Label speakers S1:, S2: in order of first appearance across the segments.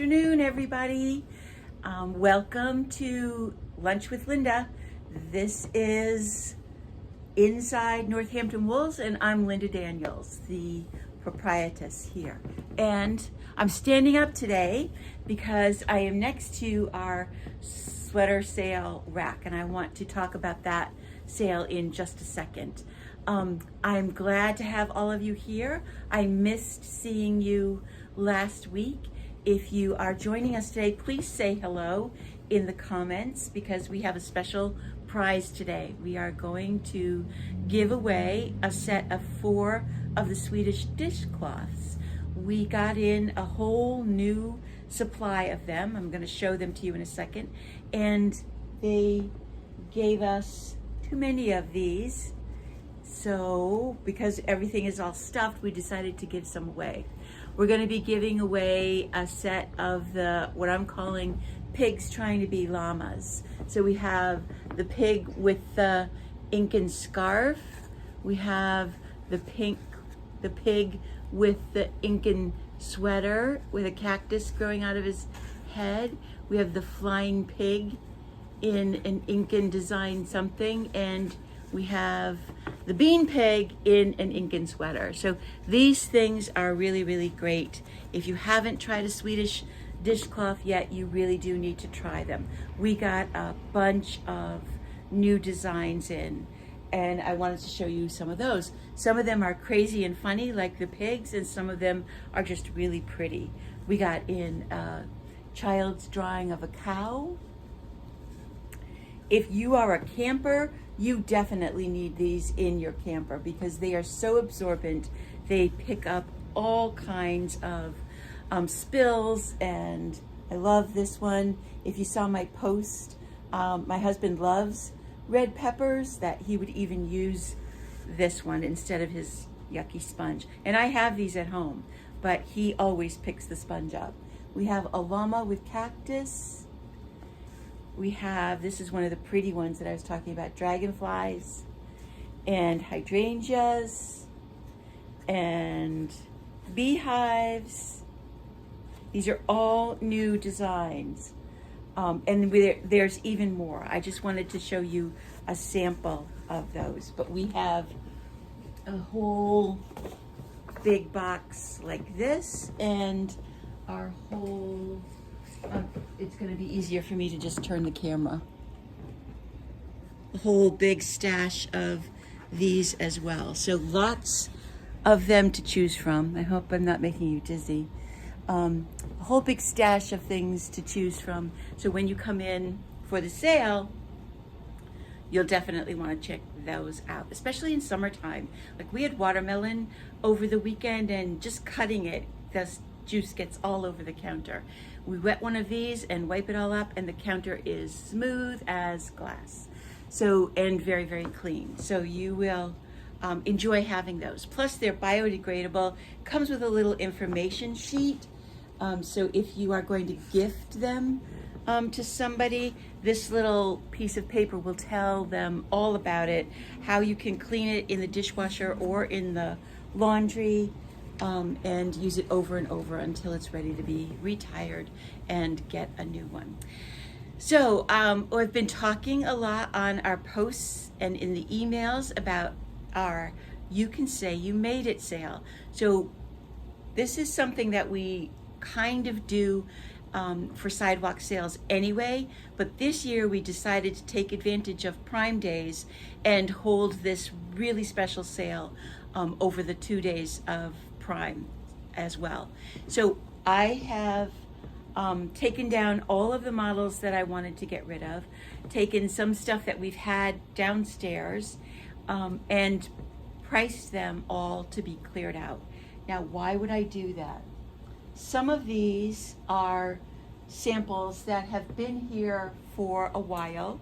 S1: afternoon, everybody. Welcome to Lunch with Linda. This is Inside Northampton Wools, and I'm Linda Daniels, the proprietress here. And I'm standing up today because I am next to our sweater sale rack, and I want to talk about that sale in just a second. I'm glad to have all of you here. I missed seeing you last week. If you are joining us today, please say hello in the comments because we have a special prize today. We are going to give away a set of 4 of the Swedish dishcloths. We got in a whole new supply of them. I'm going to show them to you in a second. And they gave us too many of these. So because everything is all stuffed, we decided to give some away. We're going to be giving away a set of what I'm calling pigs trying to be llamas. So we have the pig with the Incan scarf. We have the pig with the Incan sweater with a cactus growing out of his head. We have the flying pig in an Incan design something, and we have the bean pig in an Incan sweater. So these things are really, really great. If you haven't tried a Swedish dishcloth yet, you really do need to try them. We got a bunch of new designs in, and I wanted to show you some of those. Some of them are crazy and funny, like the pigs, and some of them are just really pretty. We got in a child's drawing of a cow. If you are a camper, you definitely need these in your camper because they are so absorbent. They pick up all kinds of spills, and I love this one. If you saw my post, my husband loves red peppers, that he would even use this one instead of his yucky sponge. And I have these at home, but he always picks the sponge up. We have a llama with cactus. We have, this is one of the pretty ones that I was talking about, dragonflies and hydrangeas and beehives. These are all new designs. And there's even more. I just wanted to show you a sample of those. But we have a whole big box like this, and our whole, it's going to be easier for me to just turn the camera. A whole big stash of these as well. So lots of them to choose from. I hope I'm not making you dizzy. A whole big stash of things to choose from. So when you come in for the sale, you'll definitely want to check those out, especially in summertime. Like we had watermelon over the weekend, and just cutting it, the juice gets all over the counter. We wet one of these and wipe it all up, and the counter is smooth as glass. So, and very, very clean. So you will enjoy having those. Plus they're biodegradable. Comes with a little information sheet. So if you are going to gift them to somebody, this little piece of paper will tell them all about it, how you can clean it in the dishwasher or in the laundry, and use it over and over until it's ready to be retired and get a new one. So I've been talking a lot on our posts and in the emails about our You Can Say You Made It sale. So this is something that we kind of do for sidewalk sales anyway, but this year we decided to take advantage of Prime Days and hold this really special sale over the 2 days of Prime as well. So I have taken down all of the models that I wanted to get rid of, taken some stuff that we've had downstairs, and priced them all to be cleared out. Now, why would I do that? Some of these are samples that have been here for a while,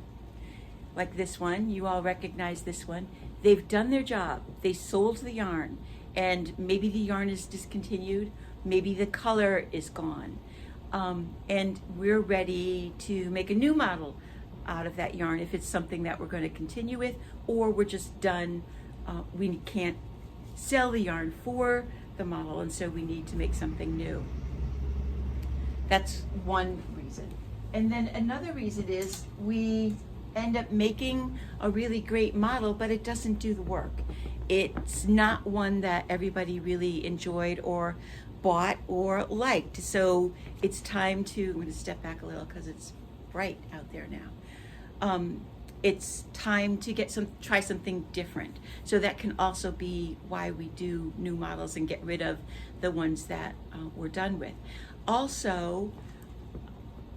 S1: like this one. You all recognize this one. They've done their job. They sold the yarn, and maybe the yarn is discontinued, maybe the color is gone, and we're ready to make a new model out of that yarn if it's something that we're going to continue with, or we're just done. We can't sell the yarn for the model, and so we need to make something new. That's one reason. And then another reason is we end up making a really great model, but it doesn't do the work. It's not one that everybody really enjoyed or bought or liked. So it's time to, I'm going to step back a little because it's bright out there now. It's time to try something different. So that can also be why we do new models and get rid of the ones that we're done with. Also,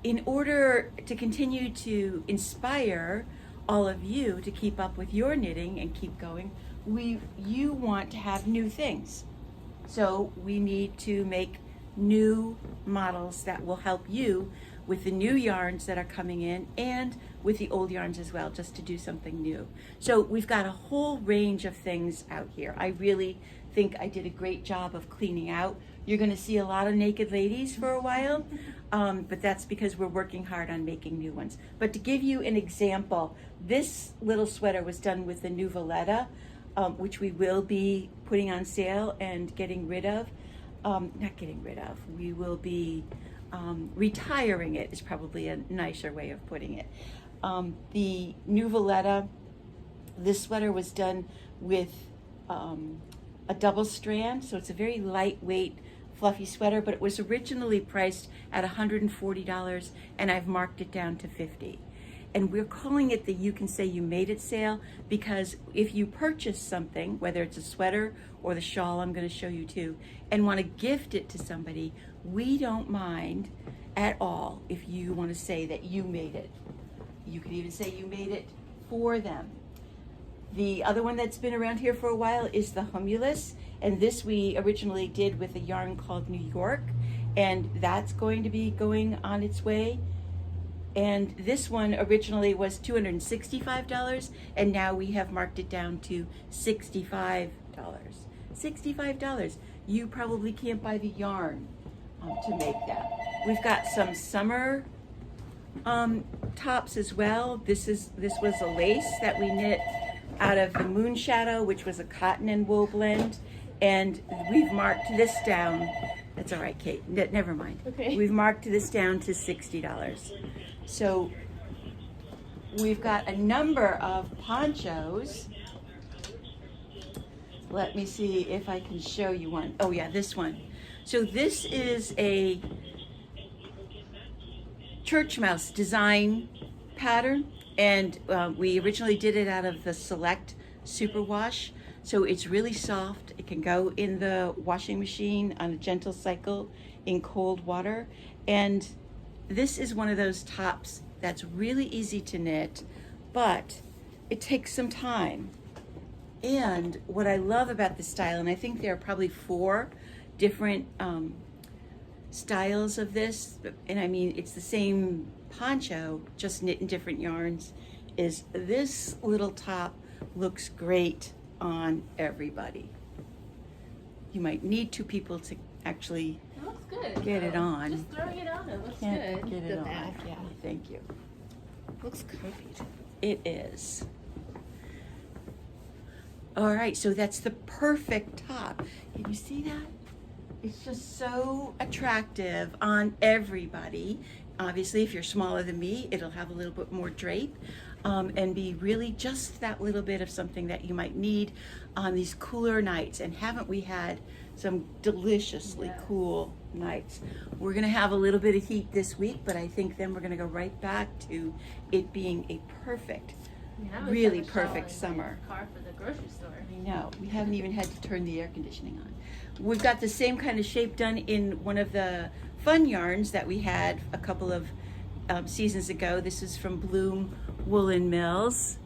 S1: in order to continue to inspire all of you to keep up with your knitting and keep going, you want to have new things. So we need to make new models that will help you with the new yarns that are coming in and with the old yarns as well, just to do something new. So we've got a whole range of things out here. I really think I did a great job of cleaning out. You're gonna see a lot of naked ladies for a while, but that's because we're working hard on making new ones. But to give you an example, this little sweater was done with the new Valletta, which we will be putting on sale and getting rid of. Not getting rid of, we will be retiring it is probably a nicer way of putting it. The new Valletta, this sweater was done with a double strand, so it's a very lightweight, fluffy sweater, but it was originally priced at $140 and I've marked it down to $50. And we're calling it the You Can Say You Made It sale because if you purchase something, whether it's a sweater or the shawl I'm going to show you too, and want to gift it to somebody, we don't mind at all if you want to say that you made it. You could even say you made it for them. The other one that's been around here for a while is the Humulus, and this we originally did with a yarn called New York, and that's going to be going on its way. And this one originally was $265, and now we have marked it down to $65. $65. You probably can't buy the yarn to make that. We've got some summer tops as well. This was a lace that we knit out of the Moon Shadow, which was a cotton and wool blend, and we've marked this down. That's all right, Kate. Never mind. Okay. We've marked this down to $60. So we've got a number of ponchos. Let me see if I can show you one. Oh yeah, this one. So this is a church mouse design pattern, and we originally did it out of the Select Superwash. So it's really soft. It can go in the washing machine on a gentle cycle in cold water. And this is one of those tops that's really easy to knit, but it takes some time. And what I love about this style, and I think there are probably 4 different styles of this, and I mean, it's the same poncho, just knit in different yarns, is this little top looks great on everybody. You might need 2 people to actually
S2: good.
S1: Get it on.
S2: Just throwing it on. It looks
S1: Can't
S2: good.
S1: Get it on. Yeah, thank you.
S2: Looks comfy.
S1: It is. All right, so that's the perfect top. Can you see that? It's just so attractive on everybody. Obviously, if you're smaller than me, it'll have a little bit more drape and be really just that little bit of something that you might need on these cooler nights. And haven't we had some deliciously cool nights? We're gonna have a little bit of heat this week, but I think then we're gonna go right back to it being a perfect, really perfect summer.
S2: Car for the grocery store.
S1: I know, we haven't even had to turn the air conditioning on. We've got the same kind of shape done in one of the fun yarns that we had a couple of seasons ago. This is from Bloom Woolen Mills.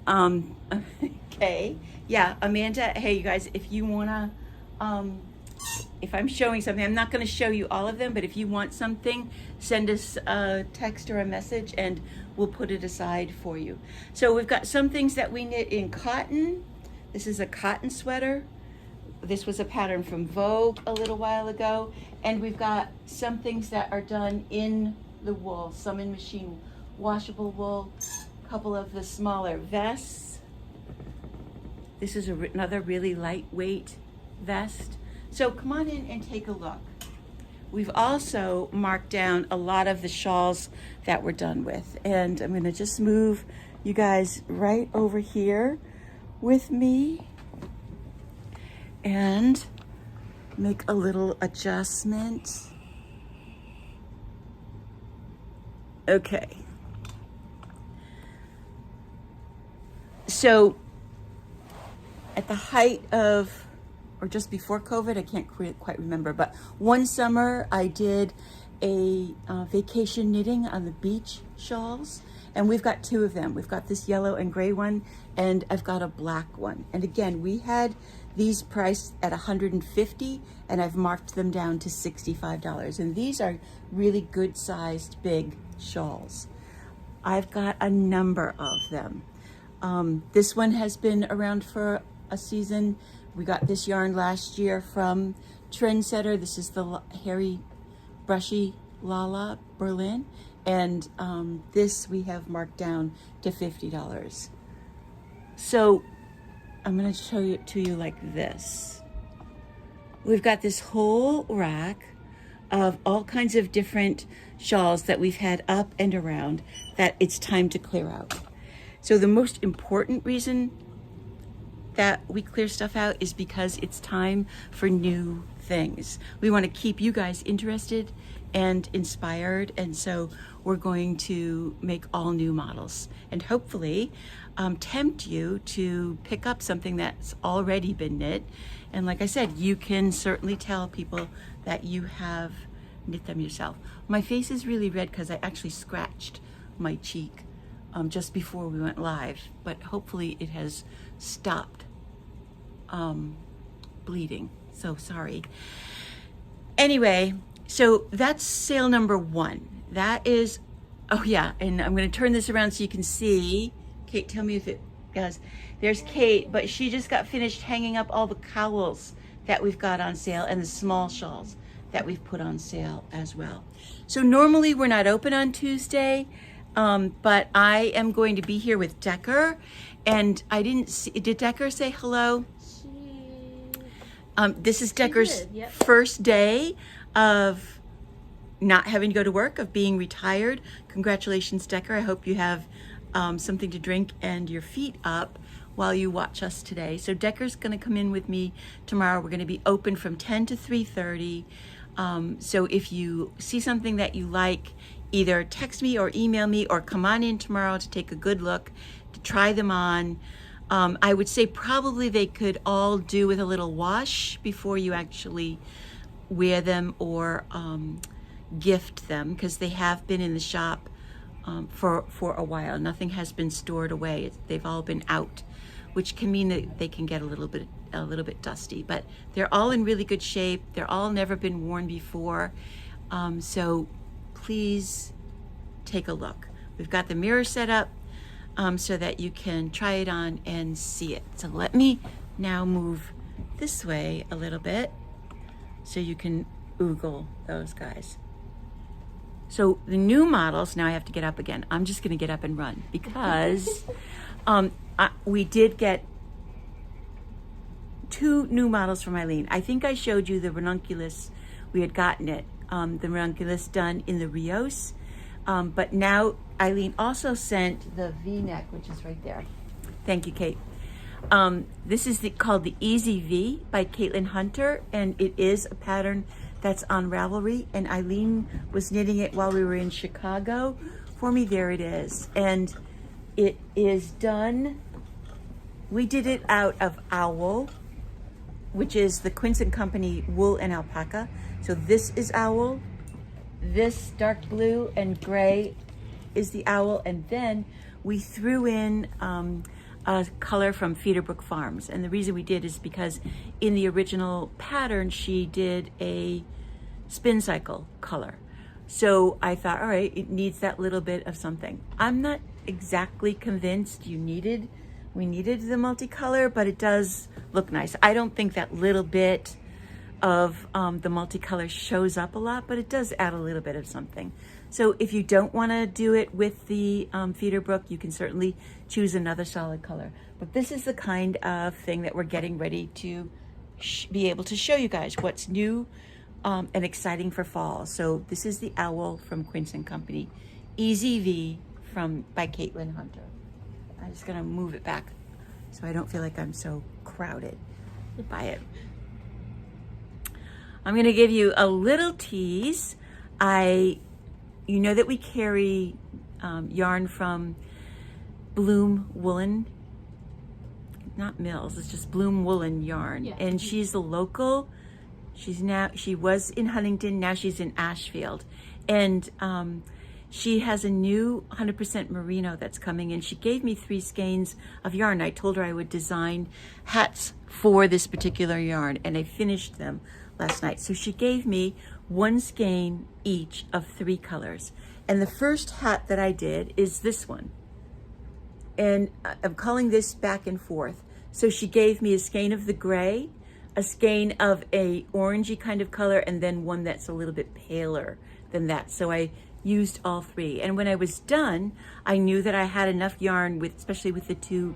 S1: Okay, yeah, Amanda, hey you guys, if you wanna, if I'm showing something, I'm not gonna show you all of them, but if you want something, send us a text or a message and we'll put it aside for you. So we've got some things that we knit in cotton. This is a cotton sweater. This was a pattern from Vogue a little while ago. And we've got some things that are done in the wool, some in machine washable wool, a couple of the smaller vests. This is another really lightweight vest. So come on in and take a look. we've also marked down a lot of the shawls that we're done with. And I'm gonna just move you guys right over here with me and make a little adjustment. Okay. So at the height of, or just before COVID, I can't quite remember, but one summer I did a vacation knitting on the beach shawls, and we've got two of them. We've got this yellow and gray one, and I've got a black one. And again, we had these priced at $150, and I've marked them down to $65. And these are really good sized big shawls. I've got a number of them. This one has been around for a season. We got this yarn last year from Trendsetter. This is the hairy, brushy Lala Berlin. And this we have marked down to $50. So I'm gonna show it to you like this. We've got this whole rack of all kinds of different shawls that we've had up and around that it's time to clear out. So the most important reason that we clear stuff out is because it's time for new things. We want to keep you guys interested and inspired, and so we're going to make all new models and hopefully tempt you to pick up something that's already been knit. And like I said, you can certainly tell people that you have knit them yourself. My face is really red because I actually scratched my cheek just before we went live, but hopefully it has stopped bleeding. So sorry. Anyway, so that's sale number one. That is, oh yeah, and I'm going to turn this around so you can see. Kate, tell me if it does. There's Kate, but she just got finished hanging up all the cowls that we've got on sale and the small shawls that we've put on sale as well. So normally we're not open on Tuesday, but I am going to be here with Decker, and I didn't see, did Decker say hello? This is Decker's first day of not having to go to work, of being retired. Congratulations, Decker. I hope you have something to drink and your feet up while you watch us today. So Decker's gonna come in with me tomorrow. We're gonna be open from 10 to 3:30. So if you see something that you like, either text me or email me or come on in tomorrow to take a good look, to try them on. I would say probably they could all do with a little wash before you actually wear them or gift them, because they have been in the shop for a while. Nothing has been stored away. They've all been out, which can mean that they can get a little bit dusty, but they're all in really good shape. They're all never been worn before. So please take a look. We've got the mirror set up so that you can try it on and see it. So let me now move this way a little bit so you can oogle those guys. So the new models, now I have to get up again. I'm just gonna get up and run because we did get 2 new models from Eileen. I think I showed you the ranunculus. We had gotten it, the ranunculus done in the Rios. But now Eileen also sent the V-neck, which is right there. Thank you, Kate. This is called the Easy V by Caitlin Hunter, and it is a pattern that's on Ravelry, and Eileen was knitting it while we were in Chicago for me. There it is. And it is done, we did it out of Owl, which is the Quince & Company wool and alpaca. So this is Owl. This dark blue and gray is the Owl, and then we threw in a color from Feederbrook Farms. And the reason we did is because in the original pattern she did a spin cycle color. So I thought, all right, it needs that little bit of something. I'm not exactly convinced we needed the multicolor, but it does look nice. I don't think that little bit of the multicolor shows up a lot, but it does add a little bit of something. So if you don't want to do it with the Feederbrook, you can certainly choose another solid color. But this is the kind of thing that we're getting ready to be able to show you guys what's new and exciting for fall. So this is the owl from Quince and Company, Easy V by Caitlin Hunter. I'm just gonna move it back so I don't feel like I'm so crowded by it. I'm gonna give you a little tease. You know that we carry yarn from Bloom Woolen, not Mills, it's just Bloom Woolen yarn.
S2: Yeah.
S1: And she's a local. She was in Huntington, now she's in Ashfield. And she has a new 100% merino that's coming in. She gave me 3 skeins of yarn. I told her I would design hats for this particular yarn, and I finished them last night. So she gave me 1 skein each of 3 colors. And the first hat that I did is this one. And I'm calling this back and forth. So she gave me a skein of the gray, a skein of a orangey kind of color, and then one that's a little bit paler than that. So I used all 3. And when I was done, I knew that I had enough yarn, especially with the 2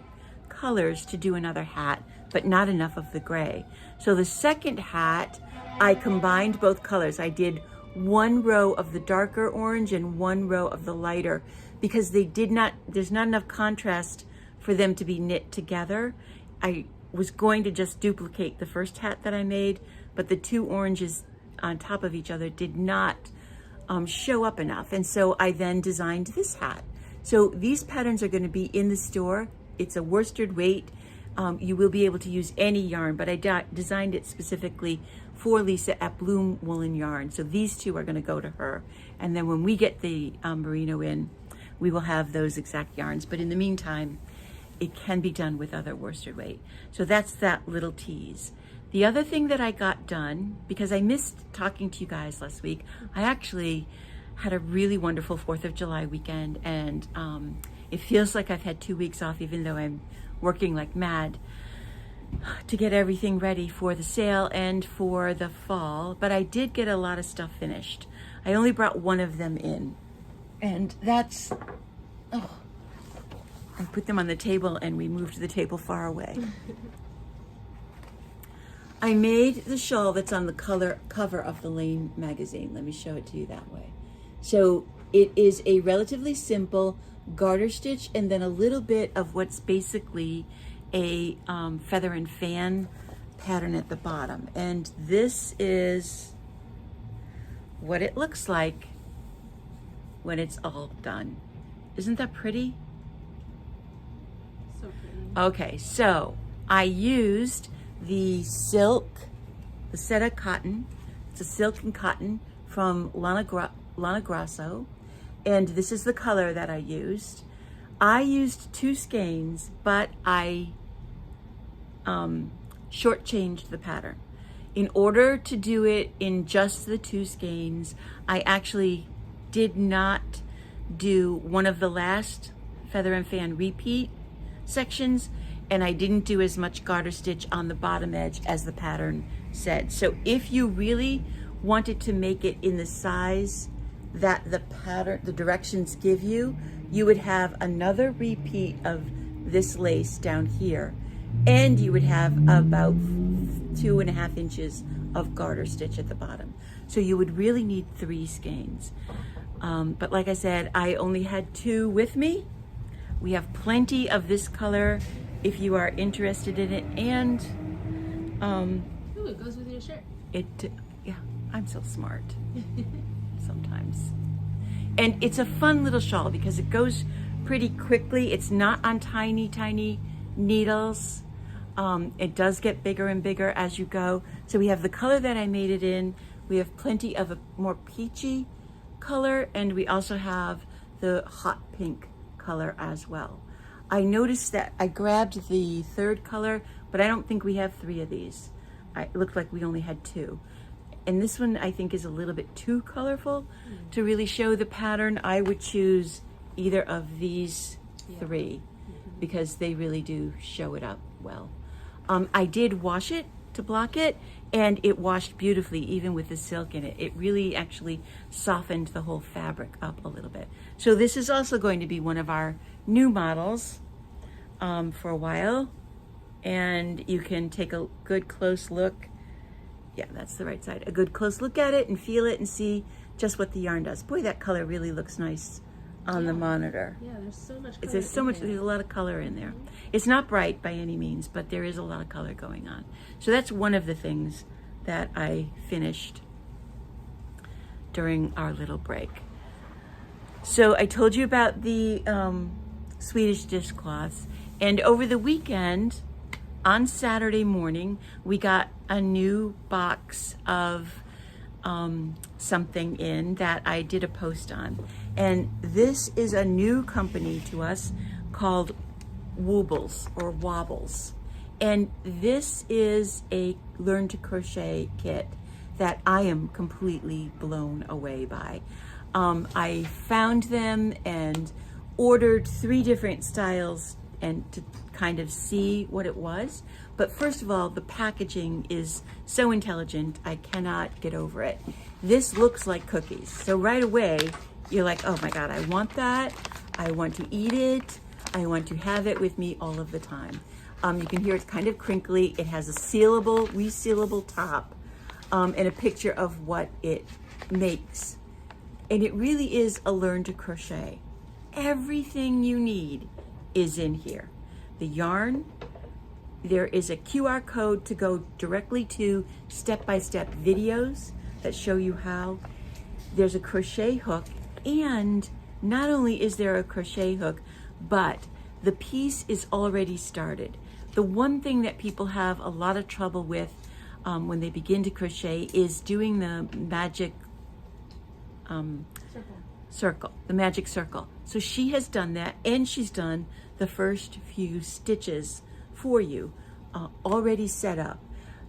S1: colors, to do another hat, but not enough of the gray. So the second hat, I combined both colors. I did 1 row of the darker orange and 1 row of the lighter, because there's not enough contrast for them to be knit together. I was going to just duplicate the first hat that I made, but the 2 oranges on top of each other did not show up enough. And so I then designed this hat. So these patterns are going to be in the store. It's a worsted weight. You will be able to use any yarn, but I designed it specifically for Lisa at Bloom Woolen Yarn. So these 2 are going to go to her. And then when we get the merino in, we will have those exact yarns. But in the meantime, it can be done with other worsted weight. So that's that little tease. The other thing that I got done, because I missed talking to you guys last week, I actually had a really wonderful 4th of July weekend, and it feels like I've had 2 weeks off, even though I'm working like mad to get everything ready for the sale and for the fall. But I did get a lot of stuff finished. I only brought 1 of them in, and that's, I put them on the table and we moved the table far away. I made the shawl that's on the cover of the Lane magazine. Let me show it to you that way. So it is a relatively simple garter stitch and then a little bit of what's basically a feather and fan pattern at the bottom. And this is what it looks like when it's all done. Isn't that pretty?
S2: So pretty.
S1: Okay, so I used the Seta cotton. It's a silk and cotton from Lana Grasso, and this is the color that I used. I used 2 skeins, but I shortchanged the pattern. In order to do it in just the 2 skeins, I actually did not do one of the last feather and fan repeat sections, and I didn't do as much garter stitch on the bottom edge as the pattern said. So if you really wanted to make it in the size that the directions give you, you would have another repeat of this lace down here, and you would have about 2.5 inches of garter stitch at the bottom. So you would really need 3 skeins. But like I said, I only had 2 with me. We have plenty of this color if you are interested in it, and
S2: Ooh, it goes with your shirt.
S1: Yeah, I'm so smart sometimes. And it's a fun little shawl because it goes pretty quickly. It's not on tiny needles. It does get bigger and bigger as you go. So we have the color that I made it in. We have plenty of a more peachy color, and we also have the hot pink color as well. I noticed that I grabbed the 3rd color, but I don't think we have 3 of these. It looked like we only had 2. And this one I think is a little bit too colorful to really show the pattern. I would choose either of these 3 because they really do show it up well. I did wash it to block it, and it washed beautifully even with the silk in it. It really actually softened the whole fabric up a little bit. So this is also going to be one of our new models for a while, and you can take a good close look Yeah, that's the right side. A good close look at it and feel it and see just what the yarn does. Boy, that color really looks nice on the monitor.
S2: Yeah, there's so much color.
S1: There's there's a lot of color in there. It's not bright by any means, but there is a lot of color going on. So that's one of the things that I finished during our little break. So I told you about the Swedish dishcloths, and over the weekend, on Saturday morning, we got a new box of something in that I did a post on. And this is a new company to us called Wobbles or Wobbles. And this is a learn to crochet kit that I am completely blown away by. I found them and ordered 3 different styles and to kind of see what it was. But first of all, the packaging is so intelligent, I cannot get over it. This looks like cookies. So right away, you're like, oh my God, I want that. I want to eat it. I want to have it with me all of the time. You can hear it's kind of crinkly. It has a sealable, resealable top and a picture of what it makes. And it really is a learn to crochet. Everything you need is in here. The yarn, there is a QR code to go directly to step-by-step videos that show you how. There's a crochet hook, and not only is there a crochet hook, but the piece is already started. The one thing that people have a lot of trouble with when they begin to crochet is doing the magic circle, the magic circle. So she has done that, and she's done the first few stitches for you, already set up.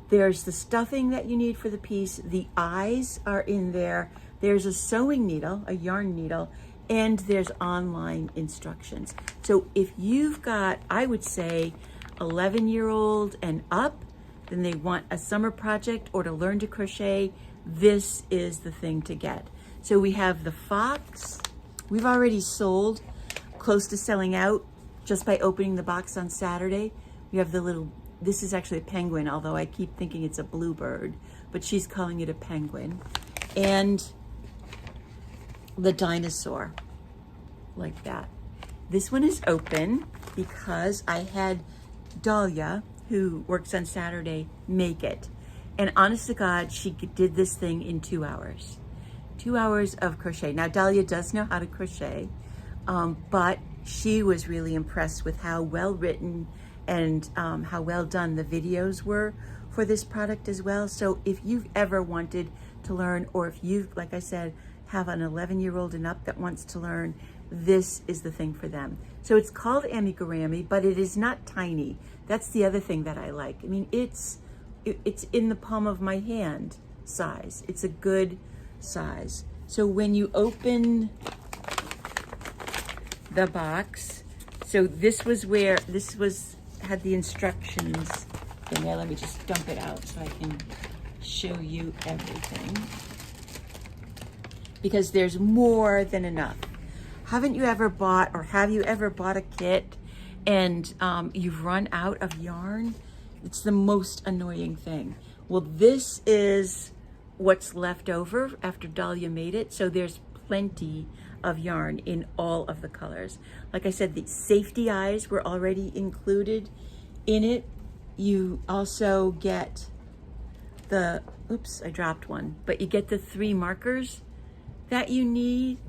S1: There's the stuffing that you need for the piece. The eyes are in there. There's a sewing needle, a yarn needle, and there's online instructions. So if you've got, I would say, 11-year-old and up, then they want a summer project or to learn to crochet, this is the thing to get. So we have the fox. We've already sold, close to selling out, just by opening the box on Saturday. We have the little, this is actually a penguin, although I keep thinking it's a bluebird, but she's calling it a penguin. And the dinosaur, like that. This one is open because I had Dahlia, who works on Saturday, make it. And honest to God, she did this thing in 2 hours. 2 hours of crochet. Now, Dahlia does know how to crochet, but she was really impressed with how well written and how well done the videos were for this product as well. So if you've ever wanted to learn, or if you, like I said, have an 11-year-old and up that wants to learn, this is the thing for them. So it's called amigurumi, but it is not tiny. That's the other thing that I like. I mean, it's in the palm of my hand size. It's a good size. So when you open the box, so this was where, had the instructions in there. Let me just dump it out so I can show you everything, because there's more than enough. Haven't you ever bought, or have you ever bought a kit and you've run out of yarn? It's the most annoying thing. Well, this is what's left over after Dahlia made it. So there's plenty of yarn in all of the colors. Like I said, the safety eyes were already included in it. You also get the, oops, I dropped one, but you get the 3 markers that you need.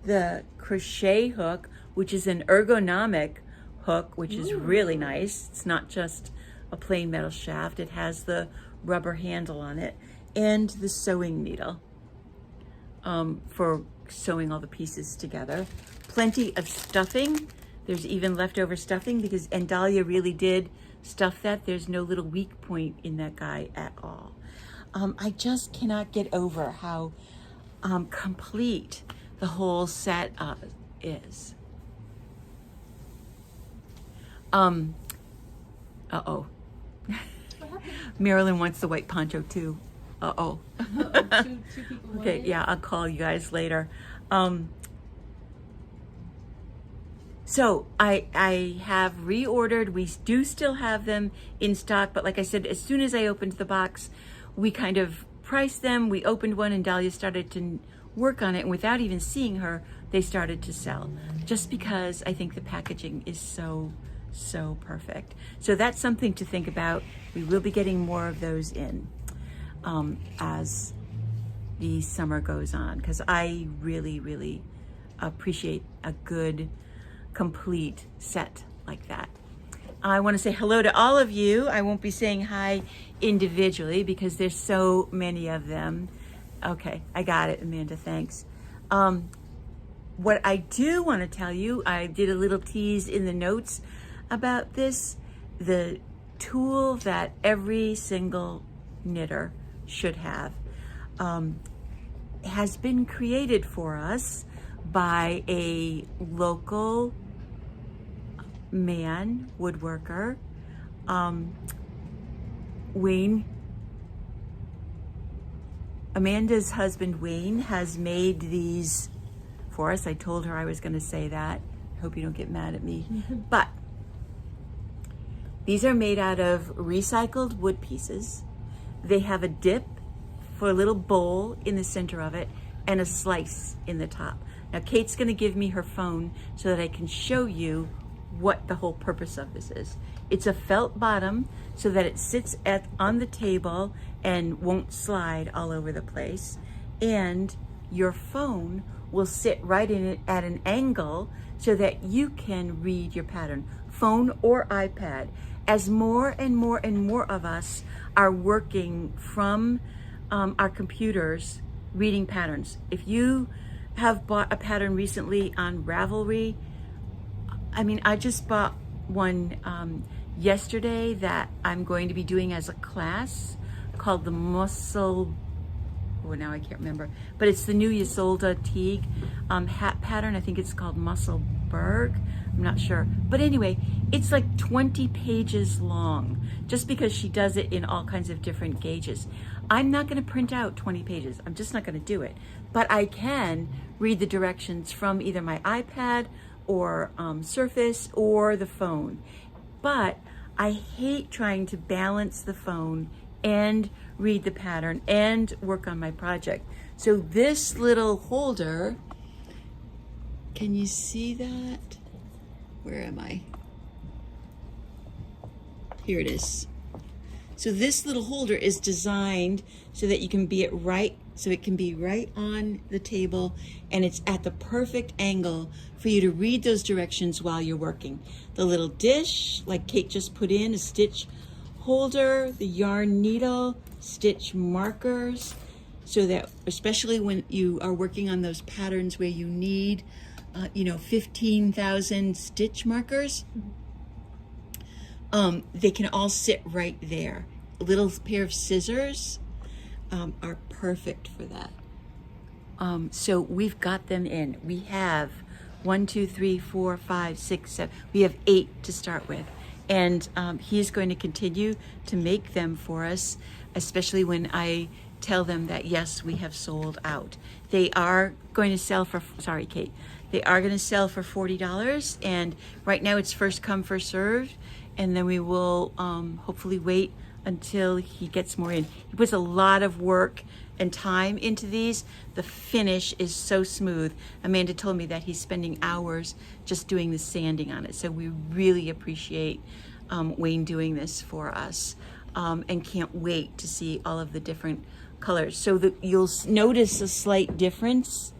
S1: The crochet hook, which is an ergonomic hook, which is really nice. It's not just a plain metal shaft. It has the rubber handle on it, and the sewing needle for sewing all the pieces together. Plenty of stuffing. There's even leftover stuffing because, and Dahlia really did stuff that. There's no little weak point in that guy at all. I just cannot get over how complete the whole set is. Uh-oh. Marilyn wants the white poncho too. Uh-oh.
S2: Two people
S1: Okay,
S2: wanted.
S1: yeah, I'll call you guys later. So I have reordered. We do still have them in stock, but like I said, as soon as I opened the box, we kind of priced them. We opened one and Dahlia started to work on it, and without even seeing her, they started to sell, just because I think the packaging is so perfect. So that's something to think about. We will be getting more of those in as the summer goes on, because I really appreciate a good complete set like that. I want to say hello to all of you. I won't be saying hi individually because there's so many of them. Okay, I got it, Amanda, thanks. What I do want to tell you, I did a little tease in the notes about this, the tool that every single knitter should have has been created for us by a local man, woodworker, Wayne. Amanda's husband, Wayne, has made these for us. I told her I was going to say that. I hope you don't get mad at me. But these are made out of recycled wood pieces. They have a dip for a little bowl in the center of it and a slice in the top. Now, Kate's going to give me her phone so that I can show you what the whole purpose of this is. It's a felt bottom so that it sits on the table and won't slide all over the place. And your phone will sit right in it at an angle so that you can read your pattern, phone or iPad. As more and more of us are working from our computers, reading patterns. If you have bought a pattern recently on Ravelry, I mean, I just bought one yesterday that I'm going to be doing as a class called the Muscle, oh, now I can't remember, but it's the new Ysolda Teague hat pattern. I think it's called Musselberg. I'm not sure. But anyway, it's like 20 pages long, just because she does it in all kinds of different gauges. I'm not going to print out 20 pages. I'm just not going to do it. But I can read the directions from either my iPad or Surface or the phone. But I hate trying to balance the phone and read the pattern and work on my project. So this little holder, can you see that? Where am I? Here it is. So this little holder is designed so that you can be it can be right on the table, and it's at the perfect angle for you to read those directions while you're working. The little dish, like Kate just put in, a stitch holder, the yarn needle, stitch markers, so that especially when you are working on those patterns where you need 15,000 stitch markers, they can all sit right there. A little pair of scissors are perfect for that. So we've got them in. We have 1, 2, 3, 4, 5, 6, 7. We have 8 to start with. And he's going to continue to make them for us, especially when I tell them that, yes, we have sold out. They are going to sell for, sorry, Kate, they are going to sell for $40. And right now it's first come, first served. And then we will hopefully wait until he gets more in. He puts a lot of work and time into these. The finish is so smooth. Amanda told me that he's spending hours just doing the sanding on it. So we really appreciate Wayne doing this for us, and can't wait to see all of the different colors. So that you'll notice a slight difference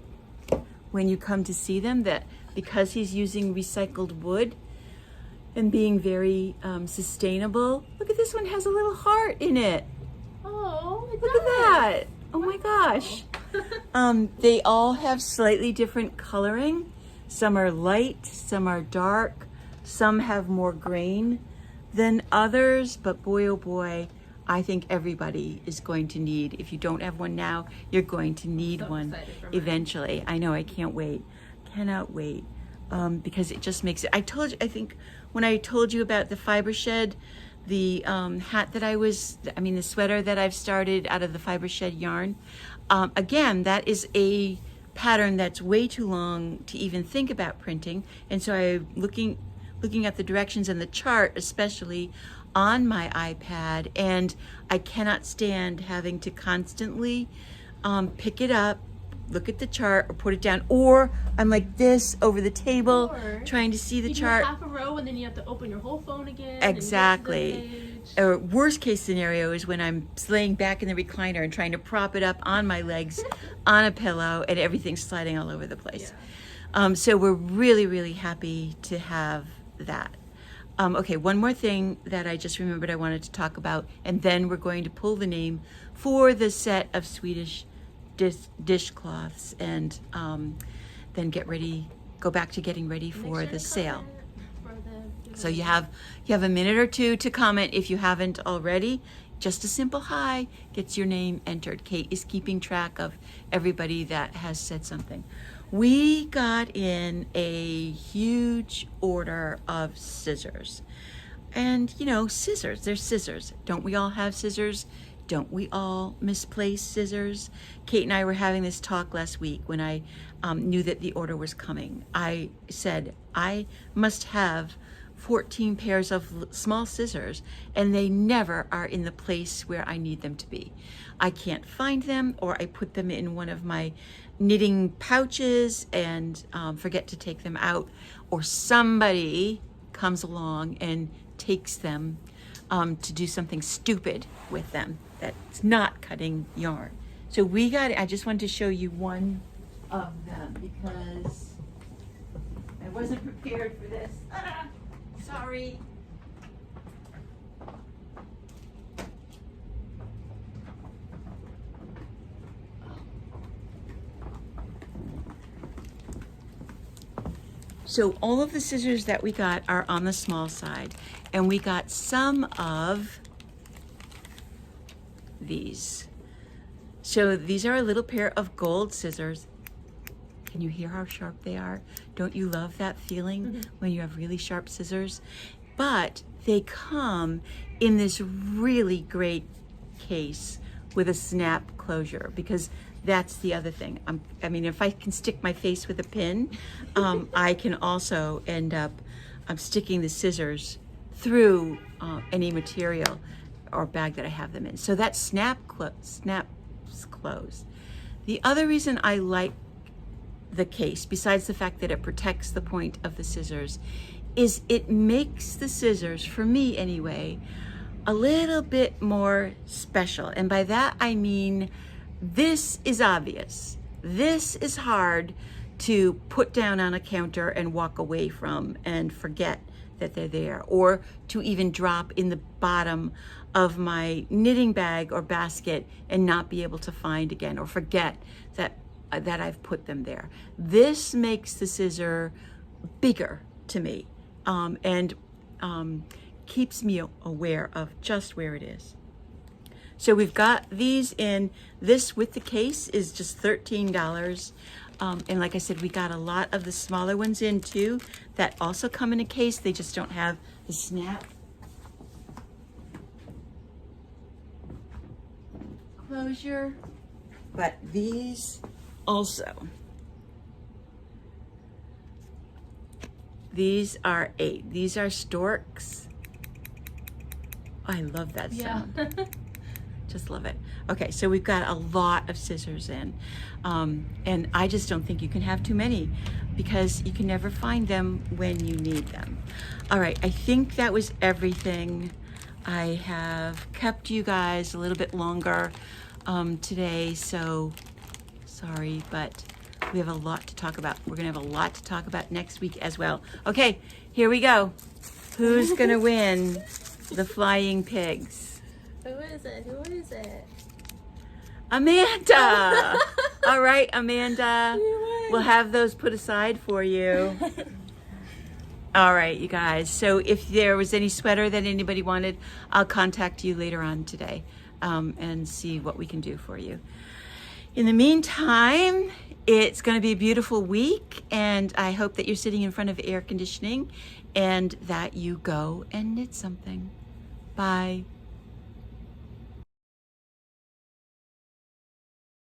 S1: when you come to see them, that because he's using recycled wood and being very sustainable. Look at this one, has a little heart in it.
S2: Oh, it
S1: Look at that. Oh my gosh. They all have slightly different coloring. Some are light, some are dark, some have more grain than others, but boy, oh boy, I think everybody is going to need, if you don't have one now, you're going to need one eventually. I know, I can't wait. Cannot wait. Because it just makes it, I think when I told you about the fiber shed, the hat that the sweater that I've started out of the fiber shed yarn, again, that is a pattern that's way too long to even think about printing. And so I'm looking at the directions and the chart, especially on my iPad, and I cannot stand having to constantly pick it up, look at the chart, or put it down, or I'm like this over the table
S2: Or
S1: trying to see the
S2: you
S1: chart.
S2: do half a row and then you have to open your whole phone again.
S1: Exactly.
S2: And get to the page.
S1: Or worst case scenario is when I'm laying back in the recliner and trying to prop it up on my legs on a pillow and everything's sliding all over the place.
S2: Yeah.
S1: So we're really, really happy to have that. Okay, one more thing that I just remembered I wanted to talk about, and then we're going to pull the name for the set of Swedish dishcloths, and then go back to getting ready
S2: Make
S1: for
S2: sure
S1: the
S2: to
S1: sale.
S2: comment for the
S1: So you have a minute or two to comment if you haven't already. Just a simple hi gets your name entered. Kate is keeping track of everybody that has said something. We got in a huge order of scissors. And scissors, they're scissors. Don't we all have scissors? Don't we all misplace scissors? Kate and I were having this talk last week when I knew that the order was coming. I said, I must have 14 pairs of small scissors, and they never are in the place where I need them to be. I can't find them, or I put them in one of my knitting pouches and forget to take them out, or somebody comes along and takes them to do something stupid with them that's not cutting yarn. So I just wanted to show you one of them because I wasn't prepared for this. Sorry. So all of the scissors that we got are on the small side, and we got some of these. So these are a little pair of gold scissors. Can you hear how sharp they are? Don't you love that feeling when you have really sharp scissors? But they come in this really great case with a snap closure, because that's the other thing. I mean, if I can stick my face with a pin, I can also end up sticking the scissors through any material or bag that I have them in. So that snaps closed. The other reason I like the case, besides the fact that it protects the point of the scissors, is it makes the scissors, for me anyway, a little bit more special. And by that I mean, this is obvious. This is hard to put down on a counter and walk away from and forget that they're there, or to even drop in the bottom of my knitting bag or basket and not be able to find again, or forget that I've put them there. This makes the scissor bigger to me, and keeps me aware of just where it is. So we've got these in. This with the case is just $13. And like I said, we got a lot of the smaller ones in too that also come in a case. They just don't have the snap closure. But these also. These are 8. These are storks. I love that sound. Just love it. Okay, so we've got a lot of scissors in. And I just don't think you can have too many, because you can never find them when you need them. All right, I think that was everything. I have kept you guys a little bit longer today, so sorry, but we have a lot to talk about. We're gonna have a lot to talk about next week as well. Okay, here we go. Who's gonna win the flying pigs?
S2: Who is it? Who is it?
S1: Amanda! All right, Amanda.
S2: You win.
S1: We'll have those put aside for you. All right, you guys. So if there was any sweater that anybody wanted, I'll contact you later on today and see what we can do for you. In the meantime, it's going to be a beautiful week, and I hope that you're sitting in front of air conditioning and that you go and knit something. Bye.